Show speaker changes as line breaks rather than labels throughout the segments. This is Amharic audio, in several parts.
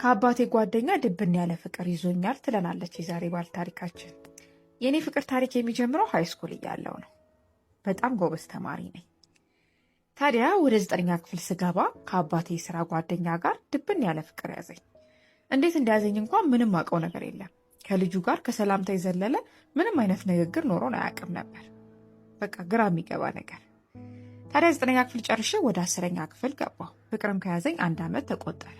ከአባቴ ጓደኛ ድብን ያለ ፍቅር ይዞኛል ትለናለች የዛሬ ባል ታሪካችን። የኔ ፍቅር ታሪክ የሚጀምረው ሃይስኩል እያለሁ ነው። በጣም ጎበዝ ተማሪ ነኝ። ታዲያ ወደ 9ኛ ክፍል ስገባ ከአባቴ የስራ ጓደኛ ጋር ድብን ያለ ፍቅር ያዘኝ። እንዴት እንደያዘኝ እንኳን ምንም አውቀው ነገር የለም። ከልጁ ጋር ከሰላምታ የዘለለ ምንም አይነት ንግግር ኖሮን አያውቅም ነበር። በቃ ግራ የሚገባ ነገር። ታዲያ 9ኛ ክፍል ጨርሼ ወደ 10ኛ ክፍል ገባሁ። ፍቅርም ከያዘኝ 1 ዓመት ተቆጠረ።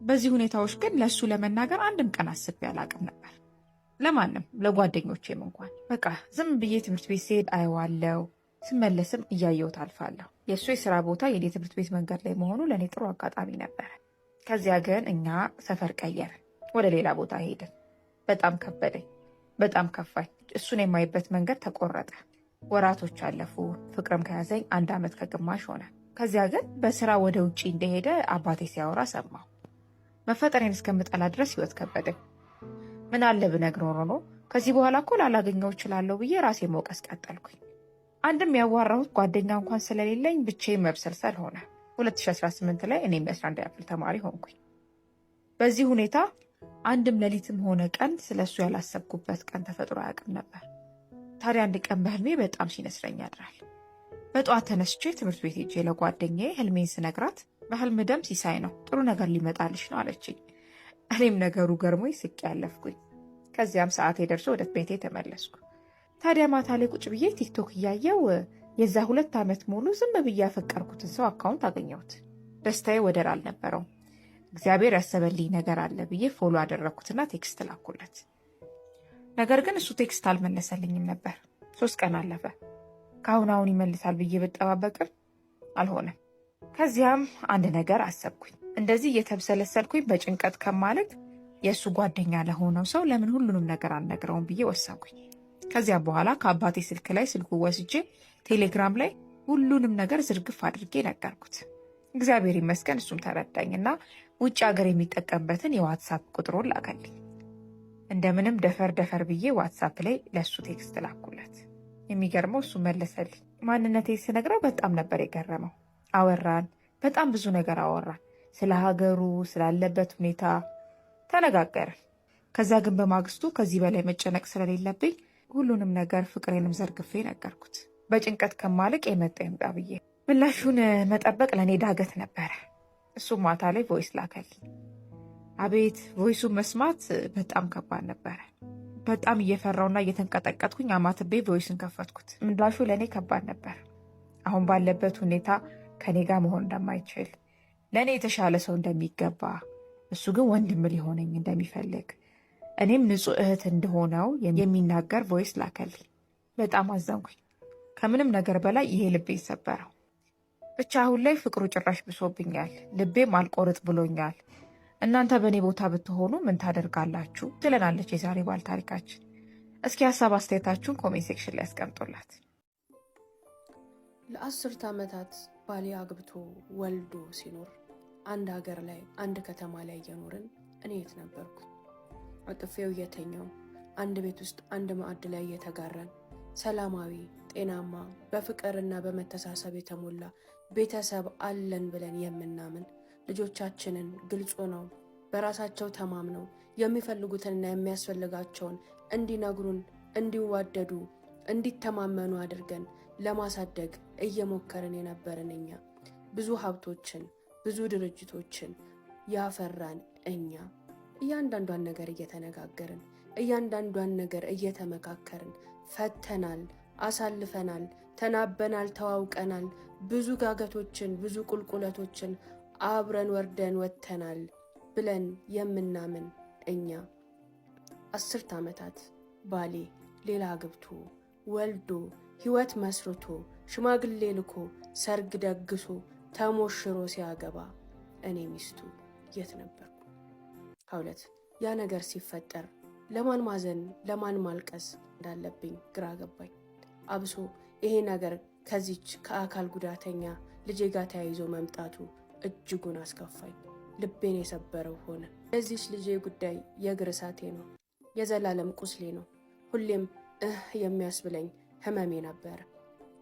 በዚህ ሁኔታዎች ግን ለሱ ለመናገር አንድም ቀን አስቤ አላውቅም ነበር። ለማንም ለጓደኞቼም እንኳን በቃ ዝም ብዬ ትምህርት ቤት ስሄድ አየዋለሁ፣ ስመለስም እያየሁት አልፋለሁ። የእሱ የስራ ቦታ የኔ ትምህርት ቤት መንገድ ላይ መሆኑ ለእኔ ጥሩ አጋጣሚ ነበረ። ከዚያ ግን እኛ ሰፈር ቀየርን፣ ወደ ሌላ ቦታ ሄድን። በጣም ከበደኝ፣ በጣም ከፋኝ። እሱን የማይበት መንገድ ተቆረጠ። ወራቶች አለፉ። ፍቅርም ከያዘኝ 1 ዓመት ከግማሽ ሆነ። ከዚያ ግን በስራ ወደ ውጭ እንደሄደ አባቴ ሲያወራ ሰማሁ። መፈጠሬን እስከምጠላ ድረስ ህይወት ከበደኝ። ምን አለ ብነግረው ኖሮ ከዚህ በኋላ እኮ ላላገኘው እችላለሁ ብዬ ራሴ መውቀስ ቀጠልኩኝ። አንድም ያዋራሁት ጓደኛ እንኳን ስለሌለኝ ብቻዬን መብሰልሰል ሆነ። 2018 ላይ እኔም የ11ኛ ክፍል ተማሪ ሆንኩኝ። በዚህ ሁኔታ አንድም ሌሊትም ሆነ ቀን ስለሱ ያላሰብኩበት ቀን ተፈጥሮ አያውቅም ነበር። ታዲያ አንድ ቀን በህልሜ በጣም ሲነስረኝ ያድራል። በጠዋት ተነስቼ ትምህርት ቤት ሄጄ ለጓደኛዬ ህልሜን ስነግራት በህልም ደም ሲሳይ ነው፣ ጥሩ ነገር ሊመጣልሽ ነው አለችኝ። እኔም ነገሩ ገርሞኝ ስቄ ያለፍኩኝ። ከዚያም ሰዓቴ ደርሶ ወደ ቤቴ ተመለስኩ። ታዲያ ማታ ላይ ቁጭ ብዬ ቲክቶክ እያየው የዛ 2 ዓመት ሙሉ ዝም ብዬ ያፈቀርኩትን ሰው አካውንት አገኘሁት። ደስታዬ ወደር አልነበረውም። እግዚአብሔር ያሰበልኝ ነገር አለ ብዬ ፎሎ አደረግኩትና ቴክስት ላኩለት። ነገር ግን እሱ ቴክስት አልመለሰልኝም ነበር። 3 ቀን አለፈ። ከአሁን ይመልሳል ብዬ ብጠባበቅም አልሆነም። ከዚያም አንድ ነገር አሰብኩኝ። እንደዚህ እየተብሰለሰልኩኝ በጭንቀት ከማለቅ የእሱ ጓደኛ ለሆነው ሰው ለምን ሁሉንም ነገር አልነግረውም ብዬ ወሰንኩኝ። ከዚያም በኋላ ከአባቴ ስልክ ላይ ስልኩ ወስጄ ቴሌግራም ላይ ሁሉንም ነገር ዝርግፍ አድርጌ ነገርኩት። እግዚአብሔር ይመስገን እሱም ተረዳኝና ውጭ ሀገር የሚጠቀምበትን የዋትሳፕ ቁጥሩን ላከልኝ። እንደምንም ደፈር ብዬ ዋትሳፕ ላይ ለእሱ ቴክስት ላኩለት። የሚገርመው እሱ መለሰልኝ። ማንነቴ ስነግረው በጣም ነበር የገረመው። አወራን፣ በጣም ብዙ ነገር አወራን። ስለ ሀገሩ ስላለበት ሁኔታ ተነጋገርን። ከዛ ግን በማግስቱ ከዚህ በላይ መጨነቅ ስለሌለብኝ ሁሉንም ነገር ፍቅሬንም ዘርግፌ ነገርኩት። በጭንቀት ከማልቅ የመጣ ይምጣ ብዬ። ምላሹን መጠበቅ ለእኔ ዳገት ነበረ። እሱም ማታ ላይ ቮይስ ላከልኝ። አቤት ቮይሱን መስማት በጣም ከባድ ነበረ። በጣም እየፈራውና እየተንቀጠቀጥኩኝ አማትቤ ቮይስን ከፈትኩት። ምላሹ ለእኔ ከባድ ነበር። አሁን ባለበት ሁኔታ ከኔ ጋር መሆን እንደማይችል፣ ለእኔ የተሻለ ሰው እንደሚገባ፣ እሱ ግን ወንድም ሊሆነኝ እንደሚፈልግ፣ እኔም ንጹህ እህት እንደሆነው የሚናገር ቮይስ ላከልኝ። በጣም አዘንኩኝ። ከምንም ነገር በላይ ይሄ ልቤ ሰበረው። ብቻ አሁን ላይ ፍቅሩ ጭራሽ ብሶብኛል። ልቤም አልቆርጥ ብሎኛል። እናንተ በእኔ ቦታ ብትሆኑ ምን ታደርጋላችሁ? ትለናለች የዛሬ ባል ታሪካችን። እስኪ ሀሳብ አስተያየታችሁን ኮሜንት ሴክሽን ላይ ያስቀምጡላት።
ለ10 ዓመታት ባሌ አግብቶ ወልዶ ሲኖር አንድ ሀገር ላይ አንድ ከተማ ላይ እየኖርን እኔ የት ነበርኩ? አቅፌው እየተኛው አንድ ቤት ውስጥ አንድ ማዕድ ላይ እየተጋራን ሰላማዊ፣ ጤናማ፣ በፍቅርና በመተሳሰብ የተሞላ ቤተሰብ አለን ብለን የምናምን ልጆቻችንን ግልጽ ነው በራሳቸው ተማምነው የሚፈልጉትንና የሚያስፈልጋቸውን እንዲነግሩን፣ እንዲዋደዱ፣ እንዲተማመኑ አድርገን ለማሳደግ እየሞከርን የነበርን እኛ ብዙ ሀብቶችን ብዙ ድርጅቶችን ያፈራን እኛ እያንዳንዷን ነገር እየተነጋገርን እያንዳንዷን ነገር እየተመካከርን ፈተናል፣ አሳልፈናል፣ ተናበናል፣ ተዋውቀናል። ብዙ ጋገቶችን ብዙ ቁልቁለቶችን አብረን ወርደን ወጥተናል ብለን የምናምን እኛ 10 ዓመታት ባሌ ሌላ አግብቶ ወልዶ ህይወት መስርቶ ሽማግሌ ልኮ ሰርግ ደግሶ ተሞሽሮ ሲያገባ እኔ ሚስቱ የት ነበርኩ? ከሁለት ያ ነገር ሲፈጠር ለማን ማዘን ለማን ማልቀስ እንዳለብኝ ግራ ገባኝ። አብሶ ይሄ ነገር ከዚች ከአካል ጉዳተኛ ልጄ ጋር ተያይዞ መምጣቱ እጅጉን አስከፋኝ። ልቤን የሰበረው ሆነ። ለዚች ልጄ ጉዳይ የእግር እሳቴ ነው፣ የዘላለም ቁስሌ ነው። ሁሌም የሚያስብለኝ ህመሜ ነበር።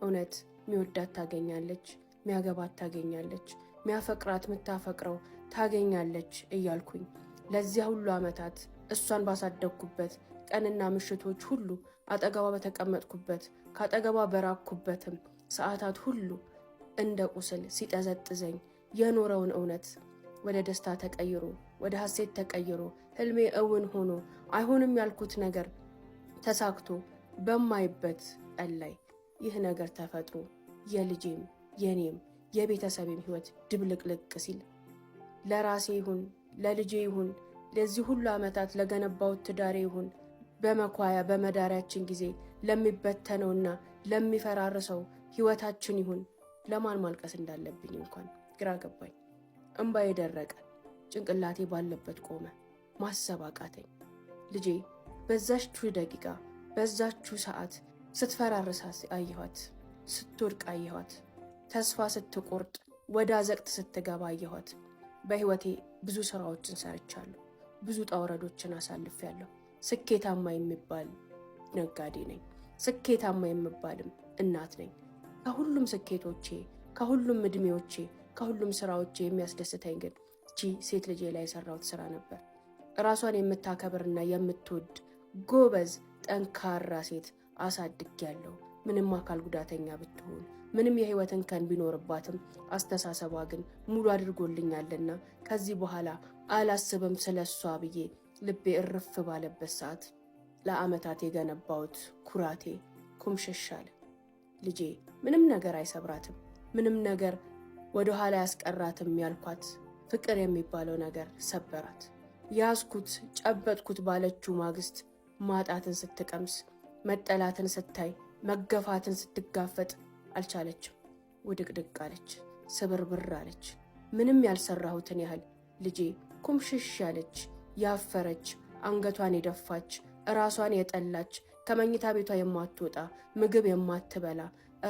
እውነት ሚወዳት ታገኛለች፣ ሚያገባት ታገኛለች፣ ሚያፈቅራት ምታፈቅረው ታገኛለች እያልኩኝ ለዚያ ሁሉ ዓመታት እሷን ባሳደግኩበት ቀንና ምሽቶች ሁሉ አጠገቧ በተቀመጥኩበት ካጠገቧ በራኩበትም ሰዓታት ሁሉ እንደ ቁስል ሲጠዘጥዘኝ የኖረውን እውነት ወደ ደስታ ተቀይሮ ወደ ሐሴት ተቀይሮ ህልሜ እውን ሆኖ አይሆንም ያልኩት ነገር ተሳክቶ በማይበት ቀን ላይ ይህ ነገር ተፈጥሮ የልጄም የኔም የቤተሰቤም ህይወት ድብልቅልቅ ሲል ለራሴ ይሁን ለልጄ ይሁን ለዚህ ሁሉ ዓመታት ለገነባው ትዳሬ ይሁን በመኳያ በመዳሪያችን ጊዜ ለሚበተነውና ለሚፈራርሰው ህይወታችን ይሁን ለማን ማልቀስ እንዳለብኝ እንኳን ግራ ገባኝ። እንባዬ ደረቀ። ጭንቅላቴ ባለበት ቆመ። ማሰብ አቃተኝ። ልጄ በዛችው ደቂቃ በዛችው ሰዓት ስትፈራርሳ አየኋት፣ ስትወድቅ አየኋት፣ ተስፋ ስትቆርጥ ወደ አዘቅት ስትገባ አየኋት። በህይወቴ ብዙ ስራዎችን ሰርቻለሁ። ብዙ ጣውረዶችን አሳልፌያለሁ። ስኬታማ የሚባል ነጋዴ ነኝ። ስኬታማ የምባልም እናት ነኝ። ከሁሉም ስኬቶቼ፣ ከሁሉም እድሜዎቼ፣ ከሁሉም ስራዎቼ የሚያስደስተኝ ግን እቺ ሴት ልጄ ላይ የሰራሁት ስራ ነበር። ራሷን የምታከብርና የምትወድ ጎበዝ፣ ጠንካራ ሴት አሳድጌያለሁ። ምንም አካል ጉዳተኛ ብትሆን፣ ምንም የህይወት እንከን ቢኖርባትም አስተሳሰቧ ግን ሙሉ አድርጎልኛልና ከዚህ በኋላ አላስብም ስለሷ ብዬ ልቤ እርፍ ባለበት ሰዓት ለዓመታት የገነባሁት ኩራቴ ኩምሽሽ አለ። ልጄ ምንም ነገር አይሰብራትም፣ ምንም ነገር ወደ ኋላ ያስቀራትም ያልኳት ፍቅር የሚባለው ነገር ሰበራት። ያዝኩት ጨበጥኩት ባለችው ማግስት ማጣትን ስትቀምስ፣ መጠላትን ስታይ፣ መገፋትን ስትጋፈጥ አልቻለችም። ውድቅድቅ አለች፣ ስብርብር አለች። ምንም ያልሰራሁትን ያህል ልጄ ኩምሽሽ ያለች፣ ያፈረች፣ አንገቷን የደፋች፣ ራሷን የጠላች፣ ከመኝታ ቤቷ የማትወጣ፣ ምግብ የማትበላ፣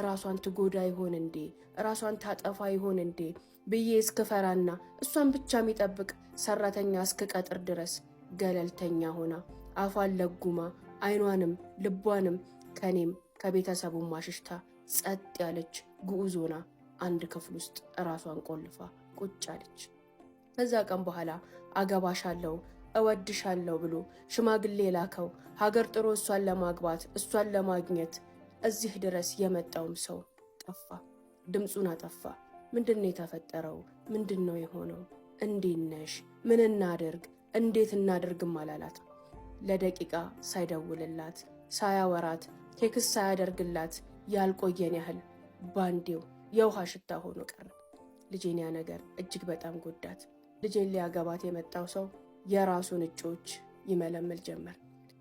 ራሷን ትጎዳ ይሆን እንዴ ራሷን ታጠፋ ይሆን እንዴ ብዬ እስክፈራና እሷን ብቻ የሚጠብቅ ሰራተኛ እስክቀጥር ድረስ ገለልተኛ ሆና አፏን ለጉማ አይኗንም ልቧንም ከኔም ከቤተሰቡም ማሽሽታ ጸጥ ያለች ግዑዝ ሆና አንድ ክፍል ውስጥ ራሷን ቆልፋ ቁጭ አለች። ከዛ ቀን በኋላ አገባሻለሁ እወድሻለሁ ብሎ ሽማግሌ ላከው ሀገር ጥሮ እሷን ለማግባት እሷን ለማግኘት እዚህ ድረስ የመጣውም ሰው ጠፋ። ድምፁን አጠፋ። ምንድነው የተፈጠረው? ምንድነው የሆነው? እንዴት ነሽ? ምን እናድርግ? እንዴት እናድርግም አላላት። ለደቂቃ ሳይደውልላት ሳያወራት ቴክስት ሳያደርግላት ያልቆየን ያህል ባንዴው የውሃ ሽታ ሆኖ ቀረ። ልጄን ያ ነገር እጅግ በጣም ጎዳት። ልጄን ሊያገባት የመጣው ሰው የራሱን እጮች ይመለምል ጀመር።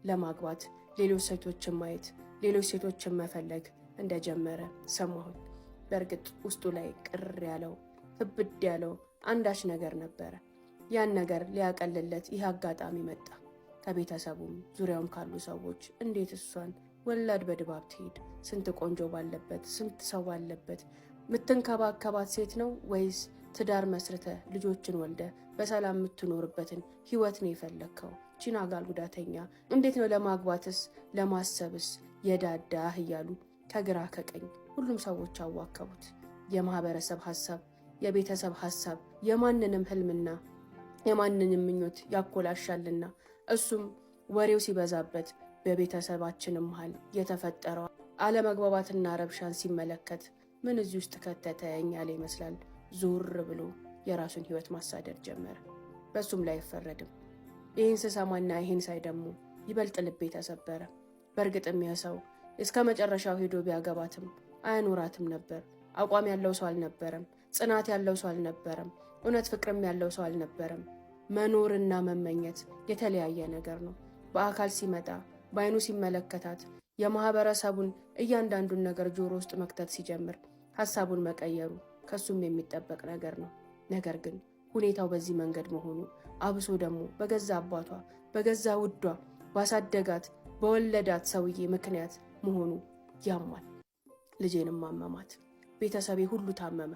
ለማግባት ሌሎች ሴቶችን ማየት፣ ሌሎች ሴቶችን መፈለግ እንደጀመረ ሰማሁኝ። በእርግጥ ውስጡ ላይ ቅር ያለው ክብድ ያለው አንዳች ነገር ነበረ። ያን ነገር ሊያቀልለት ይህ አጋጣሚ መጣ። ከቤተሰቡም ዙሪያውም ካሉ ሰዎች እንዴት እሷን ወላድ በድባብ ትሄድ? ስንት ቆንጆ ባለበት፣ ስንት ሰው ባለበት ምትንከባከባት ሴት ነው ወይስ ትዳር መስርተ ልጆችን ወልደ በሰላም የምትኖርበትን ህይወት ነው የፈለግከው? ቺን አካል ጉዳተኛ እንዴት ነው ለማግባትስ ለማሰብስ የዳዳህ እያሉ ከግራ ከቀኝ ሁሉም ሰዎች አዋከቡት። የማህበረሰብ ሐሳብ፣ የቤተሰብ ሐሳብ የማንንም ህልምና የማንንም ምኞት ያኮላሻልና እሱም ወሬው ሲበዛበት በቤተሰባችንም መሃል የተፈጠረው አለመግባባትና ረብሻን ሲመለከት ምን እዚህ ውስጥ ከተተኝ ያለ ይመስላል ዞር ብሎ የራሱን ህይወት ማሳደድ ጀመረ። በሱም ላይ አይፈረድም። ይህን ስሰማና ይህን ሳይ ደግሞ ይበልጥ ልቤ ተሰበረ። በእርግጥም የሰው እስከ መጨረሻው ሄዶ ቢያገባትም አያኖራትም ነበር። አቋም ያለው ሰው አልነበረም። ጽናት ያለው ሰው አልነበረም። እውነት ፍቅርም ያለው ሰው አልነበረም። መኖርና መመኘት የተለያየ ነገር ነው። በአካል ሲመጣ በአይኑ ሲመለከታት የማህበረሰቡን እያንዳንዱን ነገር ጆሮ ውስጥ መክተት ሲጀምር ሐሳቡን መቀየሩ ከሱም የሚጠበቅ ነገር ነው። ነገር ግን ሁኔታው በዚህ መንገድ መሆኑ አብሶ ደግሞ በገዛ አባቷ በገዛ ውዷ ባሳደጋት በወለዳት ሰውዬ ምክንያት መሆኑ ያሟል። ልጄንም አመማት። ቤተሰቤ ሁሉ ታመመ።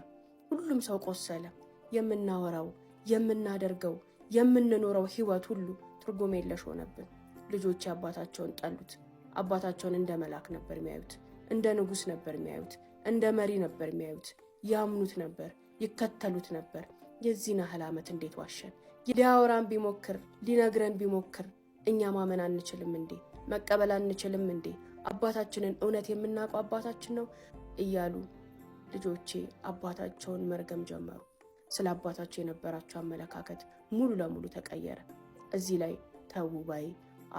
ሁሉም ሰው ቆሰለ። የምናወራው የምናደርገው የምንኖረው ህይወት ሁሉ ትርጉም የለሽ ሆነብን። ልጆቼ አባታቸውን ጠሉት። አባታቸውን እንደ መልአክ ነበር የሚያዩት፣ እንደ ንጉሥ ነበር የሚያዩት፣ እንደ መሪ ነበር የሚያዩት። ያምኑት ነበር፣ ይከተሉት ነበር። የዚህን ያህል ዓመት እንዴት ዋሸን? ሊያወራን ቢሞክር ሊነግረን ቢሞክር እኛ ማመን አንችልም እንዴ? መቀበል አንችልም እንዴ? አባታችንን እውነት የምናውቀው አባታችን ነው እያሉ ልጆቼ አባታቸውን መርገም ጀመሩ። ስለ አባታቸው የነበራቸው አመለካከት ሙሉ ለሙሉ ተቀየረ። እዚህ ላይ ተው ባይ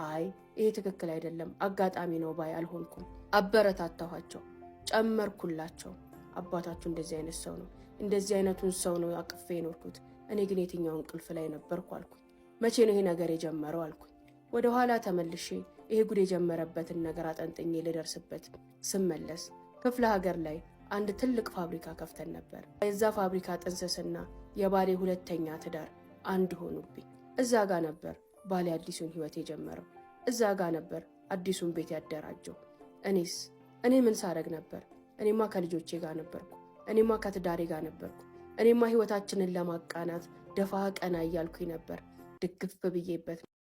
አይ ይሄ ትክክል አይደለም አጋጣሚ ነው ባይ አልሆንኩም። አበረታታኋቸው፣ ጨመርኩላቸው። አባታችሁ እንደዚህ አይነት ሰው ነው፣ እንደዚህ አይነቱን ሰው ነው አቅፌ የኖርኩት። እኔ ግን የትኛው እንቅልፍ ላይ ነበርኩ አልኩኝ። መቼ ነው ይሄ ነገር የጀመረው አልኩኝ። ወደ ኋላ ተመልሼ ይሄ ጉድ የጀመረበትን ነገር አጠንጥኜ ልደርስበት ስመለስ ክፍለ ሀገር ላይ አንድ ትልቅ ፋብሪካ ከፍተን ነበር። የዛ ፋብሪካ ጥንስስና የባሌ ሁለተኛ ትዳር አንድ ሆኑብኝ። እዛ ጋር ነበር ባሌ አዲሱን ህይወት የጀመረው። እዛ ጋር ነበር አዲሱን ቤት ያደራጀው። እኔ ምን ሳረግ ነበር? እኔማ ከልጆቼ ጋር ነበርኩ። እኔማ ከትዳሬ ጋር ነበርኩ። እኔማ ህይወታችንን ለማቃናት ደፋ ቀና እያልኩኝ ነበር። ድግፍ ብዬበት